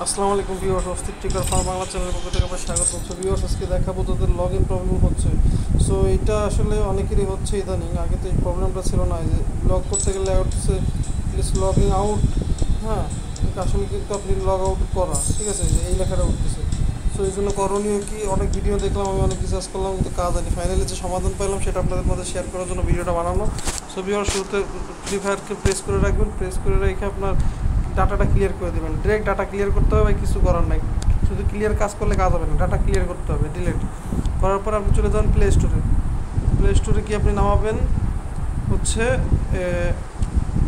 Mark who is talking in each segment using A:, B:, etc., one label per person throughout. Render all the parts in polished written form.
A: আসসালামু আলাইকুম ভিউয়ার্স, অস্থির টিকার ফার্ম বাংলা চ্যানেলের পক্ষ থেকে আপনার স্বাগত। সো ভিউয়ার্স, আজকে দেখাবো তাদের লগ ইন প্রবলেম হচ্ছে। সো এটা আসলে অনেকেরই হচ্ছে ইদানিং, আগে তো এই প্রবলেমটা ছিল না। এই যে লগ করতে গেলে হচ্ছে প্লিজ লগিং আউট। হ্যাঁ, এটা আসলে কিন্তু আপনি লগ আউট করা, ঠিক আছে, এই লেখাটা উঠতেছে। সো এই জন্য করণীয় কি, অনেক ভিডিও দেখলাম, আমি অনেক রিসার্চ করলাম, কিন্তু কাজ হয়নি। ফাইনালি যে সমাধান পেলাম সেটা আপনাদের মধ্যে শেয়ার করার জন্য ভিডিওটা বানানো। সো ভিউয়ার্স, শুরুতে ফ্রি ফায়ারকে প্রেস করে রাখবেন, প্রেস করে রেখে আপনার ডাটাটা ক্লিয়ার করে দেবেন। ডিরেক্ট ডাটা ক্লিয়ার করতে হবে, কিছু করার নাই। শুধু ক্লিয়ার কাজ করলে কাজ হবে না, ডাটা ক্লিয়ার করতে হবে। ডিলেট করার পর আপনি চলে যান প্লে স্টোরে। প্লে স্টোরে কি আপনি নামাবেন হচ্ছে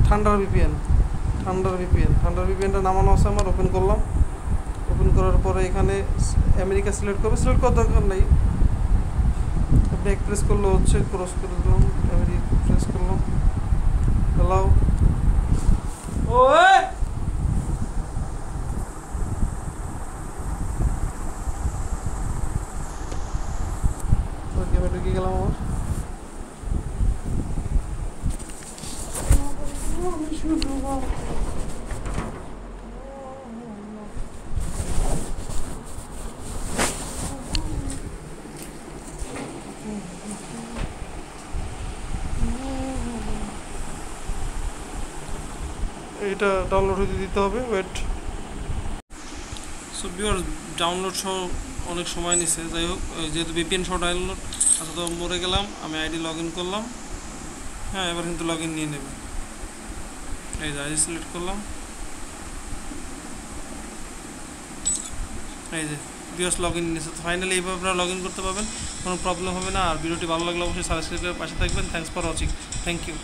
A: থান্ডার ভিপিএন। থান্ডার ভিপিএনটা নামানো আছে আমার, ওপেন করলাম। ওপেন করার পরে এখানে আমেরিকা সিলেক্ট করবে, সিলেক্ট করার দরকার নেই, আপনি এক প্রেস করলে হচ্ছে ক্রস করে দিলাম, আমেরিকা প্রেস করলাম, হ্যালো ও গেমে ঢুকে গেলাম আমার। এটা ডাউনলোড হতে দিতে হবে, ওয়েট। সো ভিউয়ার্স, ডাউনলোড সহ অনেক সময় নিছে, যাই হোক, যেহেতু ভিপিএন সহ ডাউনলোড, আচ্ছা তো মরে গেলাম, আমি আইডি লগ ইন করলাম। হ্যাঁ, এবার কিন্তু লগ ইন নিয়ে নেবে। এই যে আইডি সিলেক্ট করলাম, এই যে ভিউয়ার্স লগ ইন নিয়েছে। ফাইনালি এইভাবে আপনারা লগ ইন করতে পারবেন, কোনো প্রবলেম হবে না। আর ভিডিওটি ভালো লাগলে অবশ্যই সাবস্ক্রাইব করে পাশে থাকবেন। Thanks for watching, thank you.